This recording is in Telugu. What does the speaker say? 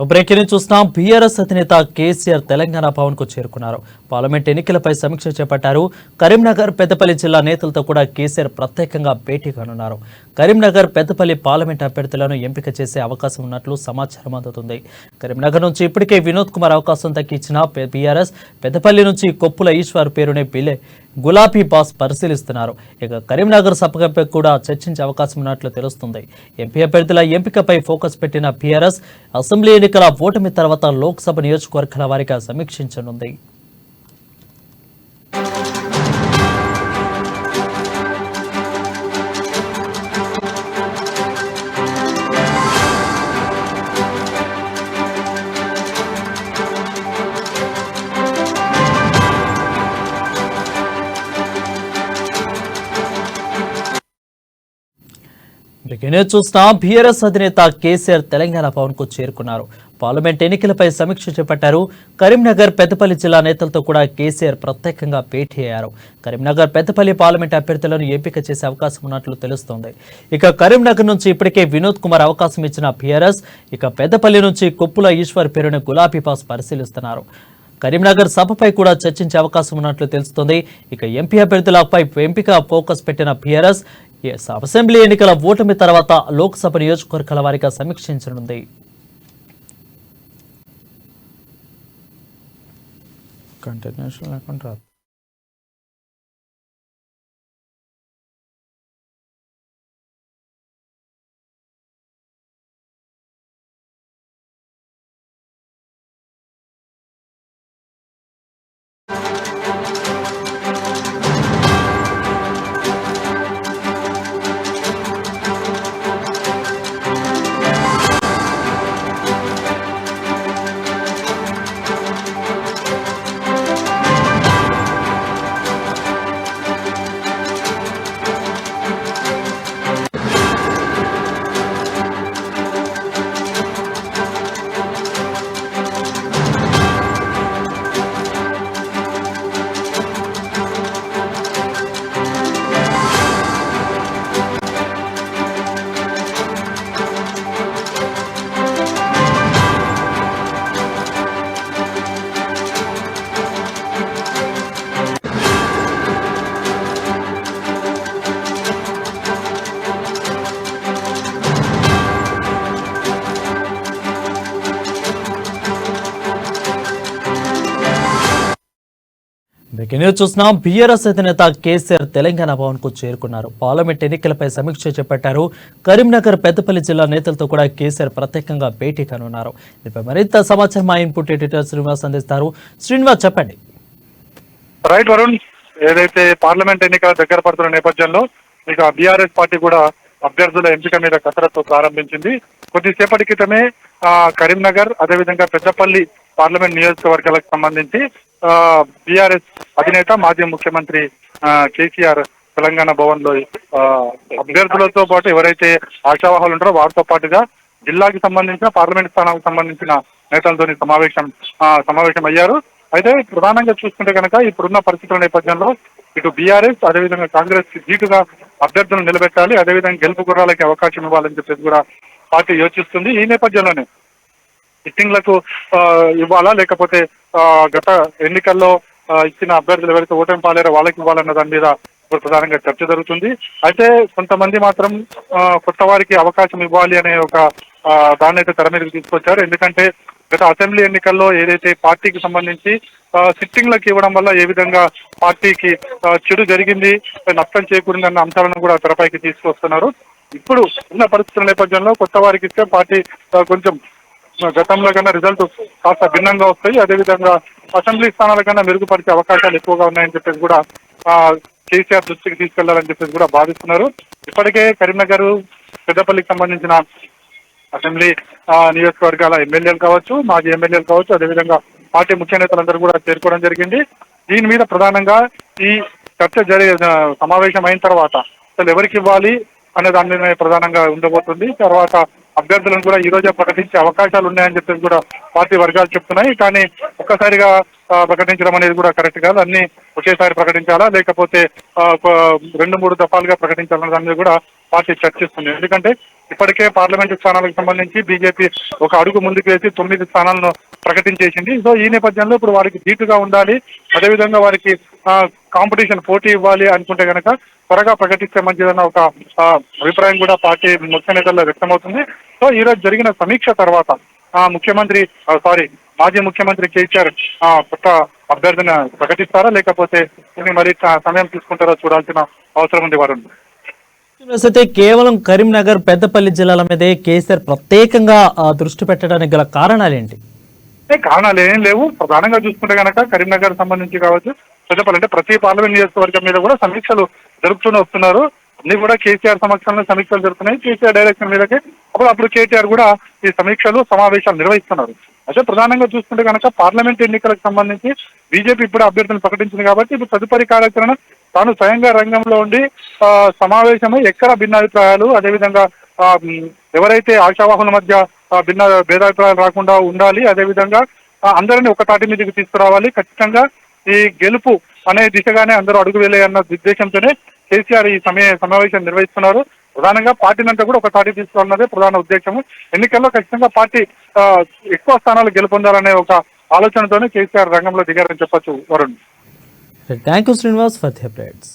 బ్రేకింగ్ చూస్తున్నాం. బీఆర్ఎస్ అధినేత కేసీఆర్ తెలంగాణ భవన్ కు చేరుకున్నారు. పార్లమెంట్ ఎన్నికలపై సమీక్ష చేపట్టారు. కరీంనగర్, పెద్దపల్లి జిల్లా నేతలతో కూడా కేసీఆర్ ప్రత్యేకంగా భేటీ కానున్నారు. కరీంనగర్, పెద్దపల్లి పార్లమెంట్ అభ్యర్థులను ఎంపిక చేసే అవకాశం ఉన్నట్లు సమాచారం అందుతుంది. కరీంనగర్ నుంచి ఇప్పటికే వినోద్ కుమార్ అవకాశం దక్కించిన బీఆర్ఎస్, పెద్దపల్లి నుంచి కొప్పుల ఈశ్వర్ పేరునే గులాబీ బాస్ పరిశీలిస్తున్నారు. ఇక కరీంనగర్ సభపై కూడా చర్చించే అవకాశం ఉన్నట్లు తెలుస్తుంది. ఎంపీ అభ్యర్థుల ఎంపికపై ఫోకస్ పెట్టిన బీఆర్ఎస్ అసెంబ్లీ ఎన్నికల ఓటమి తర్వాత లోక్సభ నియోజకవర్గాల వారీగా సమీక్షించనుంది. చూస్తున్నా. బీఆర్ఎస్ అధినేత కేసీఆర్ తెలంగాణ భవన్ కు చేరుకున్నారు. పార్లమెంట్ ఎన్నికలపై సమీక్ష చేపట్టారు. కరీంనగర్, పెద్దపల్లి జిల్లా నేతలతో కూడా కేసీఆర్ ప్రత్యేకంగా భేటీ అయ్యారు. కరీంనగర్, పెద్దపల్లి పార్లమెంట్ అభ్యర్థులను ఎంపిక చేసే అవకాశం ఉన్నట్లు తెలుస్తోంది. ఇక కరీంనగర్ నుంచి ఇప్పటికే వినోద్ కుమార్ అవకాశం ఇచ్చిన బీఆర్ఎస్, ఇక పెద్దపల్లి నుంచి కొప్పుల ఈశ్వర్ పేరున గులాబీ బాస్ పరిశీలిస్తున్నారు. కరీంనగర్ సభపై కూడా చర్చించే అవకాశం ఉన్నట్లు తెలుస్తోంది. ఇక ఎంపీ అభ్యర్థులపై ఎంపిక ఫోకస్ పెట్టిన బీఆర్ఎస్ అసెంబ్లీ ఎన్నికల ఓటమి తర్వాత లోక్సభ నియోజకవర్గాల వారీగా సమీక్షించనుంది. చూస్తున్నాం. బీఆర్ఎస్ అధినేత కేసీఆర్ తెలంగాణ భవన్ కు చేరుకున్నారు. పార్లమెంట్ ఎన్నికలపై సమీక్ష చేపట్టారు. కరీంనగర్, పెద్దపల్లి జిల్లా నేతలతో కూడా కేసీఆర్ ప్రత్యేకంగా భేటీ కానున్నారు. దీనిపై మరింత సమాచారం మా ఇన్పుట్ ఎడిటర్ శ్రీనివాస్ అందిస్తారు. శ్రీనివాస్, చెప్పండి. రైట్ వరుణ్, ఏదైతే పార్లమెంట్ ఎన్నికల దగ్గర పడుతున్న నేపథ్యంలో ఇక బీఆర్ఎస్ పార్టీ కూడా అభ్యర్థుల ఎంపిక మీద కసరత్తు ప్రారంభించింది. కొద్దిసేపటి క్రితమే కరీంనగర్, అదేవిధంగా పెద్దపల్లి పార్లమెంట్ నియోజకవర్గాలకు సంబంధించి బీఆర్ఎస్ అధినేత, మాజీ ముఖ్యమంత్రి కేసీఆర్ తెలంగాణ భవన్ లో అభ్యర్థులతో పాటు ఎవరైతే ఆశావాహాలు ఉంటారో వారితో పాటుగా జిల్లాకి సంబంధించిన పార్లమెంట్ స్థానాలకు సంబంధించిన నేతలతో సమావేశం అయ్యారు. అయితే ప్రధానంగా చూసుకుంటే కనుక ఇప్పుడున్న పరిస్థితుల నేపథ్యంలో ఇటు బీఆర్ఎస్, అదేవిధంగా కాంగ్రెస్ ధీటుగా అభ్యర్థులను నిలబెట్టాలి, అదేవిధంగా గెలుపు గుర్రాలకి అవకాశం ఇవ్వాలని చెప్పేసి కూడా పార్టీ యోచిస్తుంది. ఈ నేపథ్యంలోనే సిట్టింగ్లకు ఇవ్వాలా, లేకపోతే గత ఎన్నికల్లో ఇచ్చిన అభ్యర్థులు ఎవరైతే ఓటమి పాలేరో వాళ్ళకి ఇవ్వాలన్న దాని మీద ప్రధానంగా చర్చ జరుగుతుంది. అయితే కొంతమంది మాత్రం కొత్త వారికి అవకాశం ఇవ్వాలి అనే ఒక దాన్ని అయితే తెర మీదకి తీసుకొచ్చారు. ఎందుకంటే గత అసెంబ్లీ ఎన్నికల్లో ఏదైతే పార్టీకి సంబంధించి సిట్టింగ్లకు ఇవ్వడం వల్ల ఏ విధంగా పార్టీకి చెడు జరిగింది, నష్టం చేకూరిందన్న అంశాలను కూడా తెరపైకి తీసుకొస్తున్నారు. ఇప్పుడు ఉన్న పరిస్థితుల నేపథ్యంలో కొత్త వారికి ఇస్తే పార్టీ కొంచెం గతంలో కన్నా రిజల్ట్ కాస్త భిన్నంగా వస్తాయి, అదేవిధంగా అసెంబ్లీ స్థానాల కన్నా మెరుగుపరిచే అవకాశాలు ఎక్కువగా ఉన్నాయని చెప్పేసి కూడా కేసీఆర్ దృష్టికి తీసుకెళ్లాలని చెప్పేసి కూడా భావిస్తున్నారు. ఇప్పటికే కరీంనగర్, పెద్దపల్లికి సంబంధించిన అసెంబ్లీ నియోజకవర్గాల ఎమ్మెల్యేలు కావచ్చు, మాజీ ఎమ్మెల్యేలు కావచ్చు, అదేవిధంగా పార్టీ ముఖ్య నేతలందరూ కూడా చేరుకోవడం జరిగింది. దీని మీద ప్రధానంగా ఈ చర్చ సమావేశం అయిన తర్వాత అసలు ఎవరికి ఇవ్వాలి అనే దాని మీద ప్రధానంగా ఉండబోతుంది. తర్వాత అభ్యర్థులను కూడా ఈ రోజే ప్రకటించే అవకాశాలు ఉన్నాయని చెప్పేసి కూడా పార్టీ వర్గాలు చెప్తున్నాయి. కానీ ఒక్కసారిగా ప్రకటించడం అనేది కూడా కరెక్ట్ కాదు, అన్ని ఒకేసారి ప్రకటించాలా లేకపోతే 2-3 దఫాలుగా ప్రకటించాలన్న దాని మీద కూడా పార్టీ చర్చిస్తుంది. ఎందుకంటే ఇప్పటికే పార్లమెంటు స్థానాలకు సంబంధించి బీజేపీ ఒక అడుగు ముందుకు వేసి 9 స్థానాలను ప్రకటించేసింది. సో ఈ నేపథ్యంలో ఇప్పుడు వారికి ధీటుగా ఉండాలి, అదేవిధంగా వారికి కాంపిటీషన్ పోటీ ఇవ్వాలి అనుకుంటే కనుక త్వరగా ప్రకటిస్తే మంచిదన్న ఒక అభిప్రాయం కూడా పార్టీ ముఖ్య నేతల్లో వ్యక్తమవుతుంది. సో ఈ రోజు జరిగిన సమీక్ష తర్వాత మాజీ ముఖ్యమంత్రి కేసీఆర్ కొత్త అభ్యర్థిని ప్రకటిస్తారా లేకపోతే మరి సమయం తీసుకుంటారో చూడాల్సిన అవసరం ఉంది వరుణ్. అయితే కేవలం కరీంనగర్ పెద్దపల్లి జిల్లాల మీదే కేసీఆర్ ప్రత్యేకంగా దృష్టి పెట్టడానికి గల కారణాలు ఏంటి? కారణాలు ఏం లేవు. ప్రధానంగా చూసుకుంటే కనుక కరీంనగర్ సంబంధించి కావచ్చు, పెద్దపల్లి అంటే ప్రతి పార్లమెంట్ నియోజకవర్గం మీద కూడా సమీక్షలు జరుపుతూనే వస్తున్నారు. అన్ని కూడా కేసీఆర్ సమక్షంలో సమీక్షలు జరుగుతున్నాయి. కేసీఆర్ డైరెక్షన్ మీదకే అప్పుడు కేటీఆర్ కూడా ఈ సమావేశాలు నిర్వహిస్తున్నారు. అయితే ప్రధానంగా చూసుకుంటే కనుక పార్లమెంట్ ఎన్నికలకు సంబంధించి బీజేపీ ఇప్పుడు అభ్యర్థులను ప్రకటించింది కాబట్టి ఇప్పుడు తదుపరి కార్యాచరణ తాను స్వయంగా రంగంలో ఉండి సమావేశమై ఎక్కడ భిన్నాభిప్రాయాలు, అదేవిధంగా ఎవరైతే ఆశావాహుల మధ్య భేదాభిప్రాయాలు రాకుండా ఉండాలి, అదేవిధంగా అందరినీ ఒక తాటి మీదకి తీసుకురావాలి, ఖచ్చితంగా ఈ గెలుపు అనే దిశగానే అందరూ అడుగు వేలే అన్న ఉద్దేశంతోనే కేసీఆర్ ఈ సమావేశం నిర్వహిస్తున్నారు. ప్రధానంగా పార్టీనంతా కూడా ఒక తాటి తీసుకోవాలన్నదే ప్రధాన ఉద్దేశము. ఎన్నికల్లో ఖచ్చితంగా పార్టీ ఎక్కువ స్థానాలు గెలుపొందాలనే ఒక ఆలోచనతోనే కేసీఆర్ రంగంలో దిగారని చెప్పొచ్చు Varun. Thank you Srinivas for the updates.